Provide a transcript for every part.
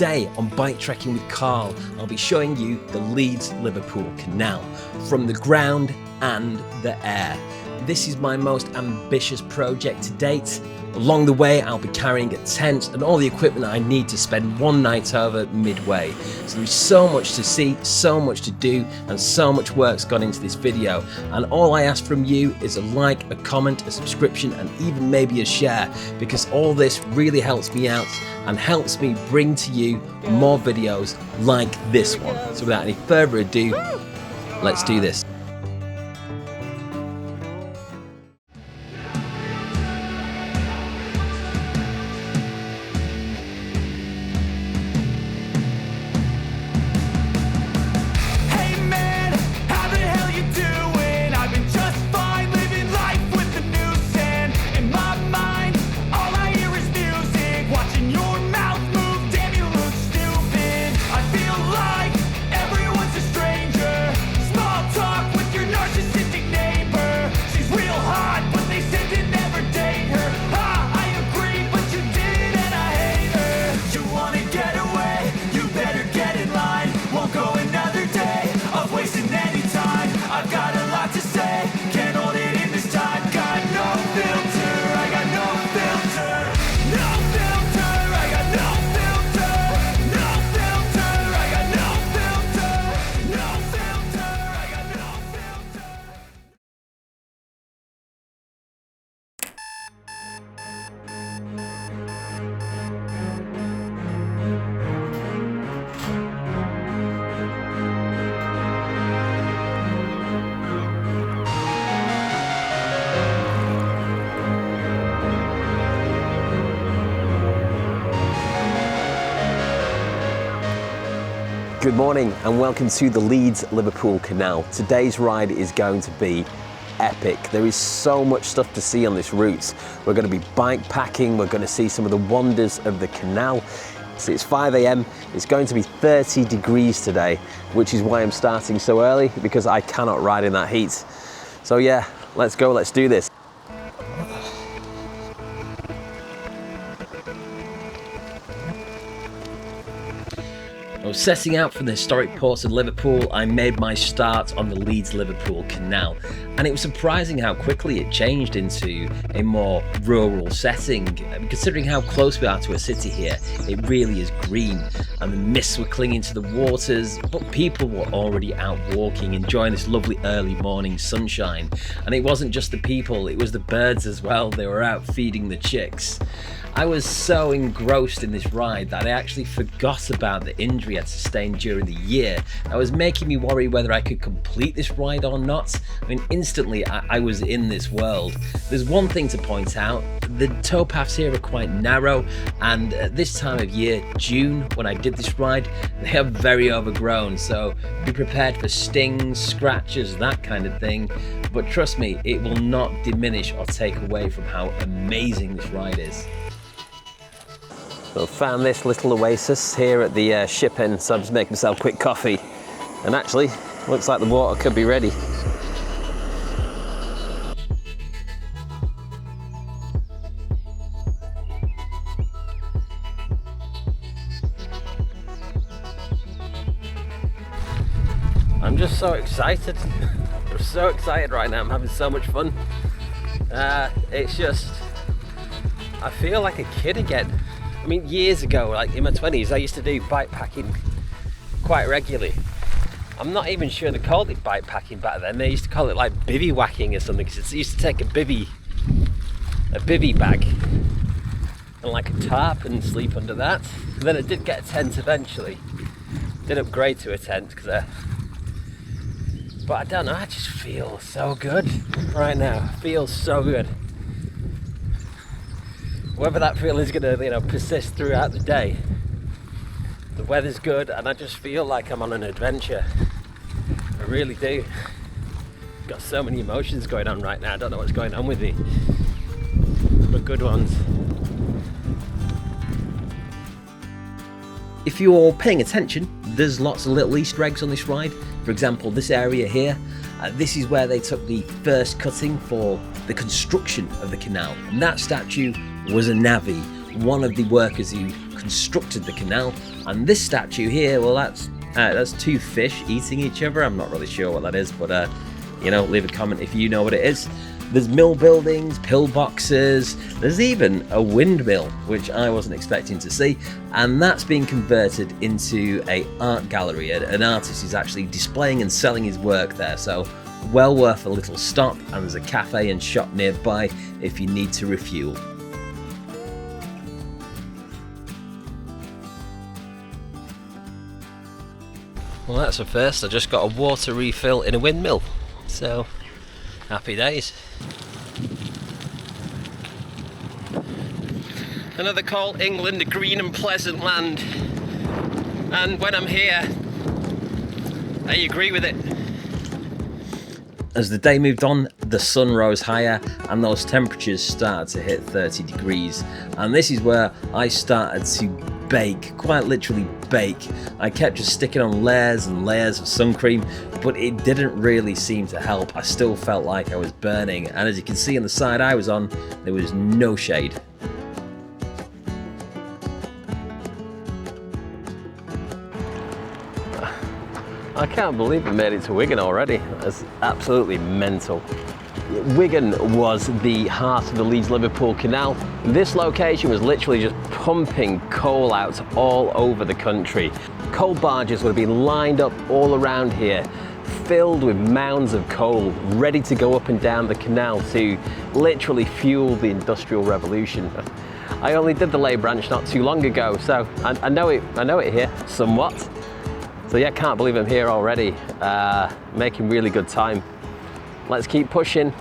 Today on Bike Trekking with Karl, I'll be showing you the Leeds Liverpool Canal from the ground and the air. This is my most ambitious project to date. Along the way, I'll be carrying a tent and all the equipment I need to spend one night over midway. So there's so much to see, so much to do, and so much work's gone into this video. And all I ask from you is a like, a comment, a subscription, and even maybe a share, because all this really helps me out and helps me bring to you more videos like this one. So without any further ado, let's do this. Good morning and welcome to the Leeds Liverpool Canal. Today's ride is going to be epic. There is so much stuff to see on this route. We're going to be bike packing, we're going to see some of the wonders of the canal. So it's 5 AM, it's going to be 30 degrees today, which is why I'm starting so early, because I cannot ride in that heat. So yeah, let's go, let's do this. Setting out from the historic ports of Liverpool, I made my start on the Leeds Liverpool Canal, and it was surprising how quickly it changed into a more rural setting. Considering how close we are to a city here, it really is green, and the mists were clinging to the waters, but people were already out walking, enjoying this lovely early morning sunshine. And it wasn't just the people, it was the birds as well. They were out feeding the chicks. I was so engrossed in this ride that I actually forgot about the injury I'd sustained during the year. That was making me worry whether I could complete this ride or not. I mean, instantly I was in this world. There's one thing to point out, the towpaths here are quite narrow, and at this time of year, June, when I did this ride, they are very overgrown, so be prepared for stings, scratches, that kind of thing. But trust me, it will not diminish or take away from how amazing this ride is. So I found this little oasis here at the ship end, so I'm just making myself a quick coffee. And actually, looks like the water could be ready. I'm just so excited. I'm so excited right now. I'm having so much fun. It's just, I feel like a kid again. I mean, years ago, like in my 20s, I used to do bike packing quite regularly. I'm not even sure they called it bike packing back then. They used to call it like bivvy-whacking or something, because it used to take a bivvy bag and like a tarp and sleep under that. And then I did get a tent eventually. Did upgrade to a tent, but I don't know, I just feel so good right now. Feels so good. Whether that feeling is going to, persist throughout the day. The weather's good, and I just feel like I'm on an adventure. I really do. Got so many emotions going on right now. I don't know what's going on with me, but good ones. If you're paying attention, there's lots of little Easter eggs on this ride. For example, this area here, this is where they took the first cutting for the construction of the canal. And that statue was a navvy, one of the workers who constructed the canal. And this statue here, well, that's two fish eating each other. I'm not really sure what that is, but you know, leave a comment if you know what it is. There's mill buildings, pillboxes, there's even a windmill, which I wasn't expecting to see, and that's being converted into an art gallery. An artist is actually displaying and selling his work there, so well worth a little stop, and there's a cafe and shop nearby if you need to refuel. Well, that's a first. I just got a water refill in a windmill, so happy days. Another call, England, a green and pleasant land. And when I'm here, I agree with it. As the day moved on, the sun rose higher and those temperatures started to hit 30 degrees. And this is where I started to bake, quite literally bake. I kept just sticking on layers and layers of sun cream, but it didn't really seem to help. I still felt like I was burning, and as you can see on the side I was on, there was no shade. I can't believe we made it to Wigan already. That's absolutely mental. Wigan was the heart of the Leeds Liverpool Canal. This location was literally just pumping coal out all over the country. Coal barges would have been lined up all around here, filled with mounds of coal, ready to go up and down the canal to literally fuel the Industrial Revolution. I only did the Ley branch not too long ago, so I know it here somewhat. So yeah, can't believe I'm here already, making really good time. Let's keep pushing.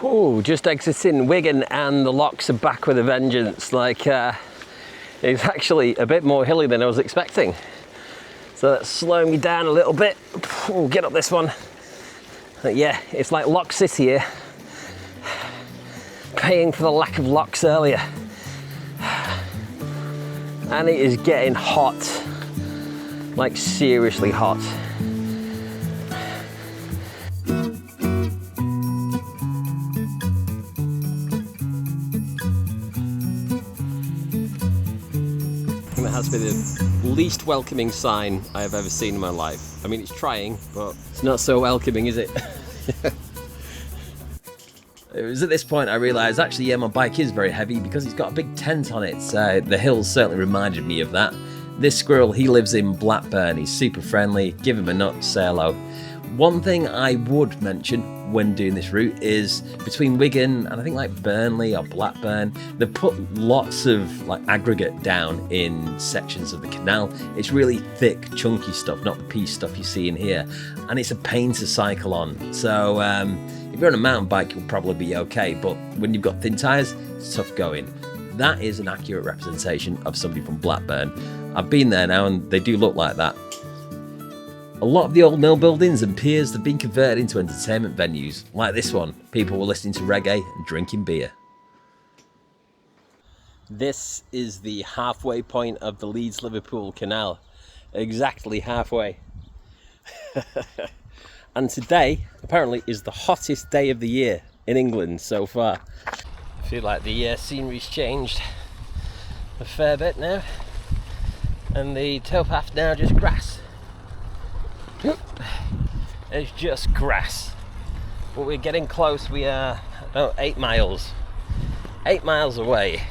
Ooh, just exiting Wigan and the locks are back with a vengeance. Like, it's actually a bit more hilly than I was expecting. So that's slowing me down a little bit. Ooh, get up this one. But yeah, it's like Lock City here. Paying for the lack of locks earlier. And it is getting hot, like seriously hot. And it has to be the least welcoming sign I have ever seen in my life. I mean, it's trying, but it's not so welcoming, is it? It was at this point I realised, actually, yeah, my bike is very heavy because it's got a big tent on it. The hills certainly reminded me of that. This squirrel, he lives in Blackburn. He's super friendly. Give him a nut, say hello. One thing I would mention when doing this route is between Wigan and I think like Burnley or Blackburn, they've put lots of like aggregate down in sections of the canal. It's really thick, chunky stuff, not the pea stuff you see in here. And it's a pain to cycle on. So if you're on a mountain bike, you'll probably be okay. But when you've got thin tyres, it's tough going. That is an accurate representation of somebody from Blackburn. I've been there now and they do look like that. A lot of the old mill buildings and piers have been converted into entertainment venues, like this one. People were listening to reggae and drinking beer. This is the halfway point of the Leeds Liverpool Canal. Exactly halfway. And today, apparently, is the hottest day of the year in England so far. I feel like the scenery's changed a fair bit now. And the towpath now just grass. It's just grass. But we're getting close. We are 8 miles. 8 miles away.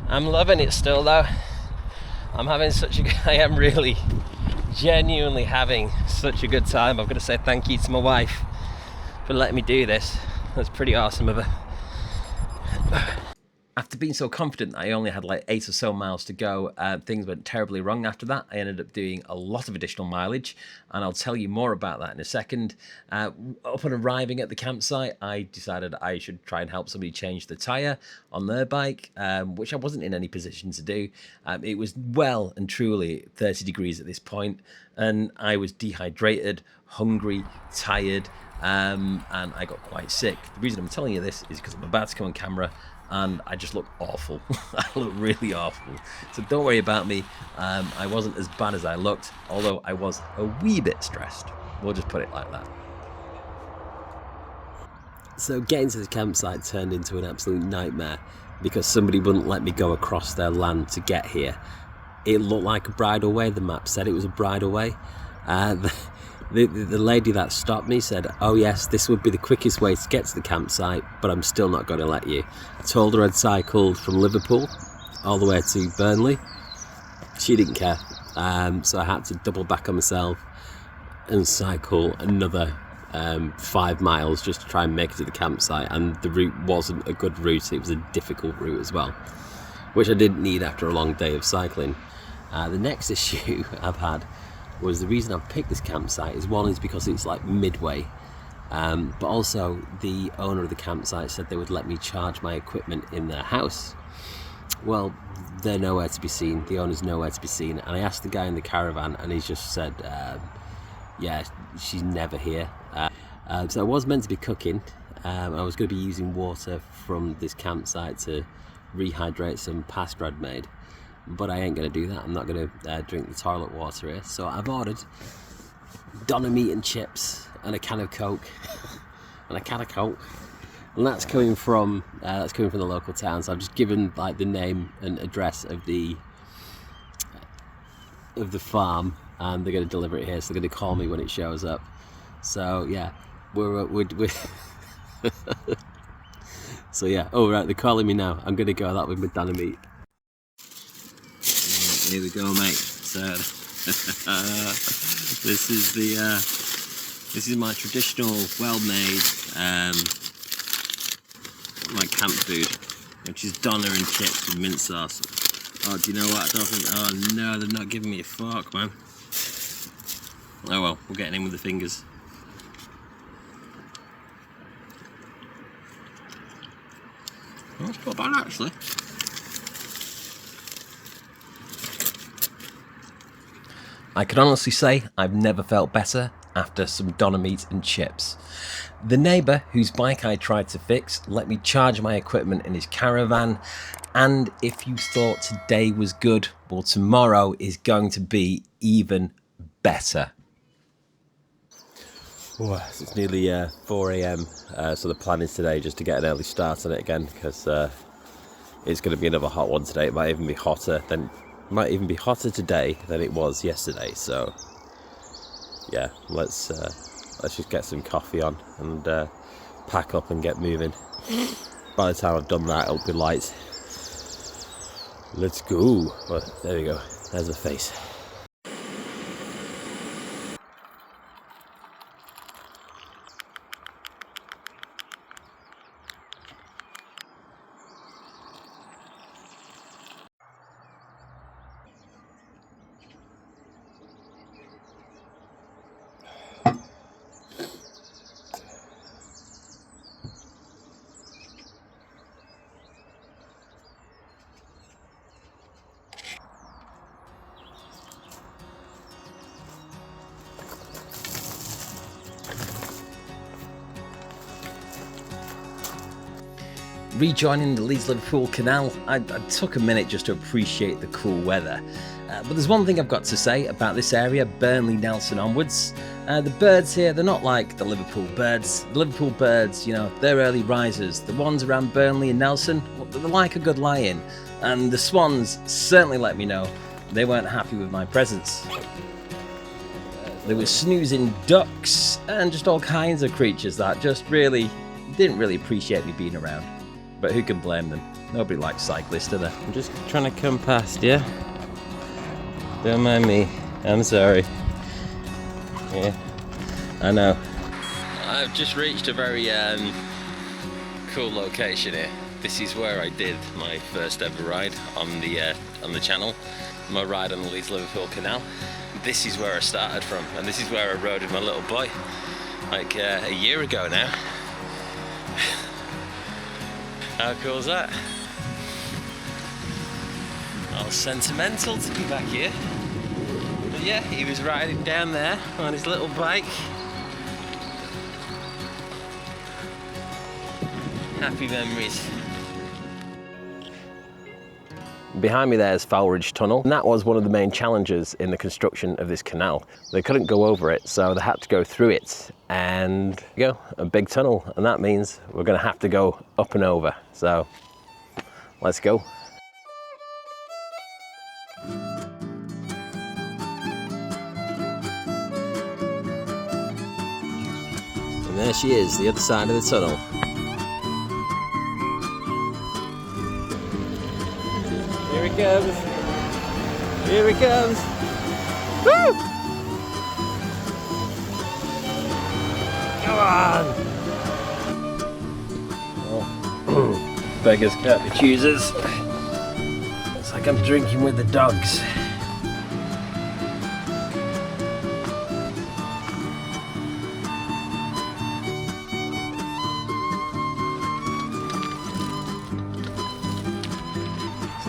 I'm loving it still though. I'm having such a I am really genuinely having such a good time. I've got to say thank you to my wife for letting me do this. That's pretty awesome of her. After being so confident I only had like 8 or so miles to go, things went terribly wrong after that. I ended up doing a lot of additional mileage, and I'll tell you more about that in a second. Upon arriving at the campsite, I decided I should try and help somebody change the tyre on their bike, which I wasn't in any position to do. It was well and truly 30 degrees at this point, and I was dehydrated, hungry, tired, and I got quite sick. The reason I'm telling you this is because I'm about to come on camera and I just look awful. I look really awful. So don't worry about me. I wasn't as bad as I looked, although I was a wee bit stressed. We'll just put it like that. So getting to the campsite turned into an absolute nightmare because somebody wouldn't let me go across their land to get here. It looked like a bridle way, the map said it was a bridle way. The lady that stopped me said, oh yes, this would be the quickest way to get to the campsite, but I'm still not going to let you. I told her I'd cycled from Liverpool all the way to Burnley. She didn't care, so I had to double back on myself and cycle another 5 miles just to try and make it to the campsite. And the route wasn't a good route, it was a difficult route as well, which I didn't need after a long day of cycling. The next issue I've had was the reason I've picked this campsite is because it's like midway, but also the owner of the campsite said they would let me charge my equipment in their house. Well, they're nowhere to be seen, the owner's nowhere to be seen, and I asked the guy in the caravan and he's just said, yeah, she's never here. So I was meant to be cooking. I was going to be using water from this campsite to rehydrate some pasta I'd made, but I ain't going to do that. I'm not going to drink the toilet water here. So I've ordered doner meat and chips and a can of Coke and that's coming from the local town. So I've just given like the name and address of the farm, and they're going to deliver it here. So they're going to call me when it shows up. So yeah, we're so yeah. Oh right, they're calling me now. I'm going to go that with my doner meat. Here we go, mate. So this is my traditional, well-made my camp food, which is doner and chips with mint sauce. Oh, do you know what? Oh no, they're not giving me a fork, man. Oh well, we're getting in with the fingers. Oh, that's not bad actually. I can honestly say I've never felt better after some doner meat and chips. The neighbour whose bike I tried to fix let me charge my equipment in his caravan, and if you thought today was good, well, tomorrow is going to be even better. Oh, it's nearly 4 a.m, so the plan is today just to get an early start on it again, because it's going to be another hot one today. It might even be hotter today than it was yesterday. So yeah, let's just get some coffee on and pack up and get moving. By the time I've done that, it'll be light. Let's go. Well, there we go, there's the face. Rejoining the Leeds Liverpool Canal, I took a minute just to appreciate the cool weather. But there's one thing I've got to say about this area, Burnley, Nelson onwards. The birds here, they're not like the Liverpool birds. The Liverpool birds, you know, they're early risers. The ones around Burnley and Nelson, well, they're like a good lie-in. And the swans certainly let me know they weren't happy with my presence. There were snoozing ducks and just all kinds of creatures that just really didn't really appreciate me being around. But who can blame them? Nobody likes cyclists, do they? I'm just trying to come past you. Don't mind me. I'm sorry. Yeah, I know. I've just reached a very cool location here. This is where I did my first ever ride on the channel. My ride on the Leeds Liverpool Canal. This is where I started from, and this is where I rode with my little boy, like a year ago now. How cool is that? All sentimental to be back here. But yeah, he was riding down there on his little bike. Happy memories. Behind me there is Falridge Tunnel, and that was one of the main challenges in the construction of this canal. They couldn't go over it, so they had to go through it, and go a big tunnel, and that means we're going to have to go up and over. So let's go. And there she is, the other side of the tunnel. Here it comes. Here it comes. Woo! Come on. Oh. Beggars can't be choosers. It's like I'm drinking with the dogs.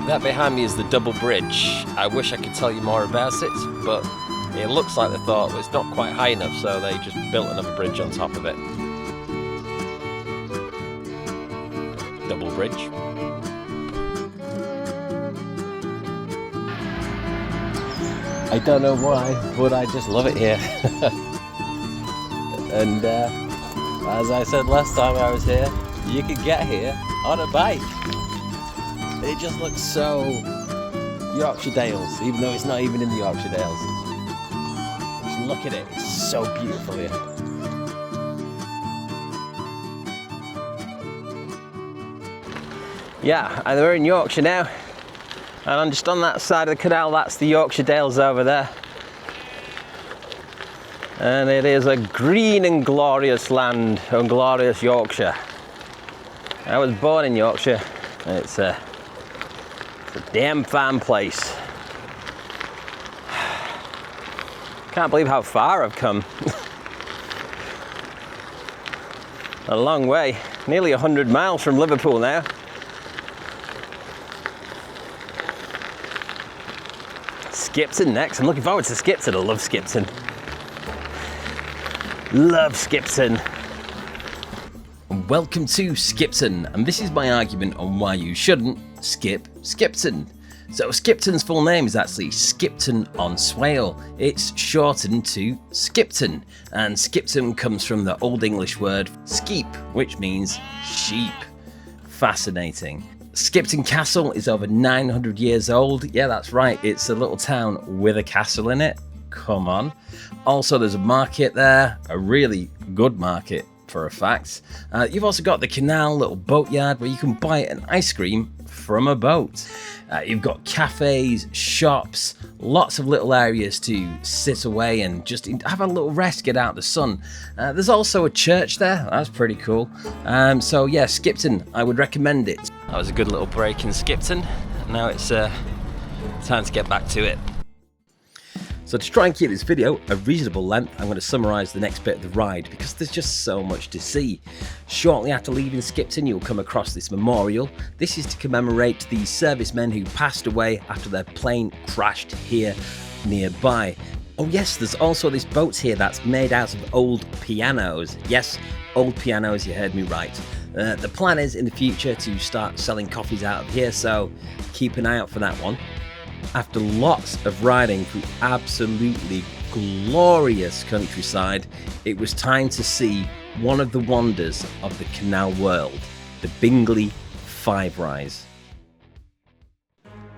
That behind me is the double bridge. I wish I could tell you more about it, but it looks like they thought it's not quite high enough, so they just built another bridge on top of it. Double bridge. I don't know why, but I just love it here. And as I said last time I was here, you can get here on a bike. It just looks so Yorkshire Dales, even though it's not even in the Yorkshire Dales. Just look at it, it's so beautiful here. Yeah, and we're in Yorkshire now, and I'm just on that side of the canal. That's the Yorkshire Dales over there. And it is a green and glorious land, and glorious Yorkshire. I was born in Yorkshire, and it's a damn fine place. Can't believe how far I've come. A long way, nearly 100 miles from Liverpool now. Skipton next. I'm looking forward to Skipton. I love Skipton. Love Skipton. Welcome to Skipton, and this is my argument on why you shouldn't skip Skipton. So Skipton's full name is actually Skipton on Swale. It's shortened to Skipton, and Skipton comes from the Old English word skeep, which means sheep. Fascinating. Skipton Castle is over 900 years old. Yeah, that's right, it's a little town with a castle in it. Come on. Also, there's a market there, a really good market for a fact. You've also got the canal, little boatyard where you can buy an ice cream from a boat. You've got cafes, shops, lots of little areas to sit away and just have a little rest, get out the sun. There's also a church there, that's pretty cool. So yeah, Skipton, I would recommend it. That was a good little break in Skipton. Now it's time to get back to it. So to try and keep this video a reasonable length, I'm going to summarise the next bit of the ride because there's just so much to see. Shortly after leaving Skipton, you'll come across this memorial. This is to commemorate the servicemen who passed away after their plane crashed here nearby. Oh yes, there's also this boat here that's made out of old pianos. Yes, old pianos, you heard me right. The plan is in the future to start selling coffees out of here, so keep an eye out for that one. After lots of riding through absolutely glorious countryside, it was time to see one of the wonders of the canal world, the Bingley 5 Rise.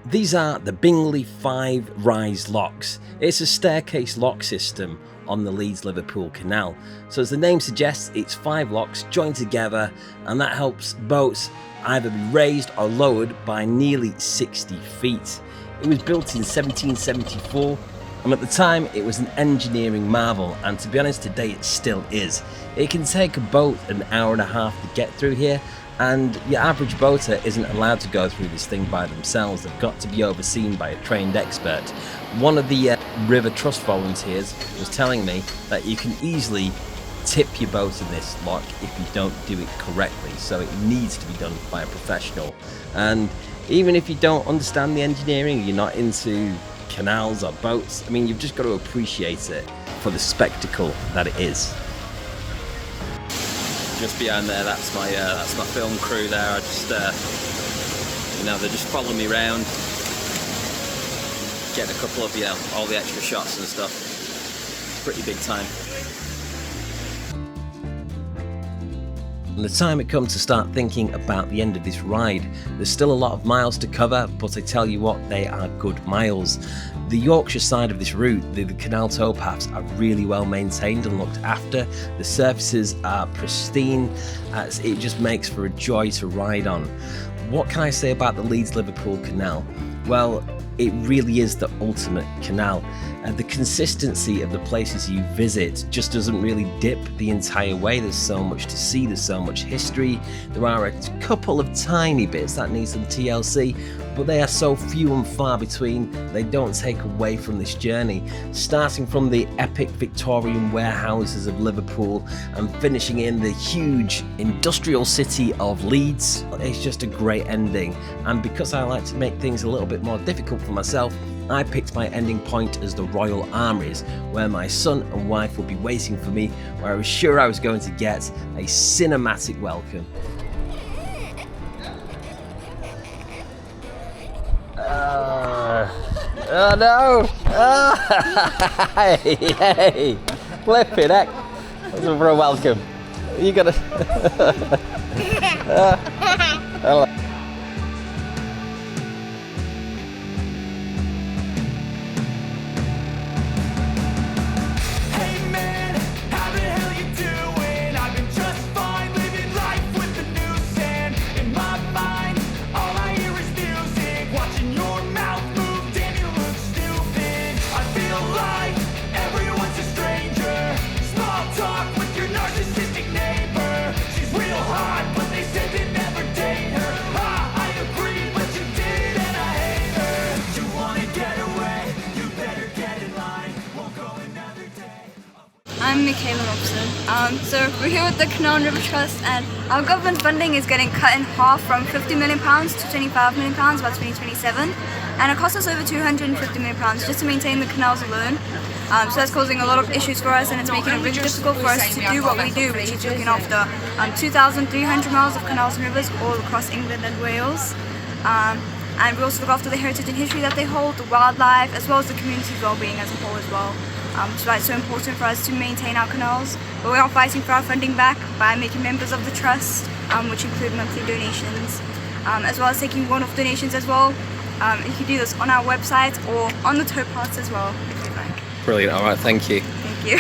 These are the Bingley 5 Rise locks. It's a staircase lock system on the Leeds Liverpool Canal. So as the name suggests, it's 5 locks joined together, and that helps boats either be raised or lowered by nearly 60 feet. It was built in 1774, and at the time it was an engineering marvel, and to be honest, today it still is. It can take a boat an hour and a half to get through here, and your average boater isn't allowed to go through this thing by themselves. They've got to be overseen by a trained expert. One of the River Trust volunteers was telling me that you can easily tip your boat in this lock if you don't do it correctly, so it needs to be done by a professional. And even if you don't understand the engineering, you're not into canals or boats, I mean, you've just got to appreciate it for the spectacle that it is. Just behind there, that's my film crew there. I just, they just follow me around. getting a couple of, you know, all the extra shots and stuff. Pretty big time. And the time it comes to start thinking about the end of this ride. There's still a lot of miles to cover, but I tell you what, they are good miles. The Yorkshire side of this route, the canal towpaths, are really well maintained and looked after. The surfaces are pristine. It just makes for a joy to ride on. What can I say about the Leeds Liverpool Canal? Well, it really is the ultimate canal. The consistency of the places you visit just doesn't really dip the entire way. There's so much to see, there's so much history. There are a couple of tiny bits that need some TLC, but they are so few and far between, they don't take away from this journey. Starting from the epic Victorian warehouses of Liverpool and finishing in the huge industrial city of Leeds, it's just a great ending. And because I like to make things a little bit more difficult for myself, I picked my ending point as the Royal Armouries, where my son and wife would be waiting for me, where I was sure I was going to get a cinematic welcome. Oh no! Hey! Flipping heck! That's for a welcome. You gotta. Hello. I'm Michaela Robson. So we're here with the Canal and River Trust, and our government funding is getting cut in half from £50 million to £25 million by 2027, and it costs us over £250 million just to maintain the canals alone. So that's causing a lot of issues for us, and it's making it really difficult for us to do what we do, which is looking after 2,300 miles of canals and rivers all across England and Wales. And we also look after the heritage and history that they hold, the wildlife, as well as the community's well-being as a whole as well. Which is why it's so important for us to maintain our canals. But we are fighting for our funding back by making members of the trust, which include monthly donations, as well as taking one-off donations as well. You can do this on our website or on the towpaths as well, if you'd like. Brilliant, alright, thank you.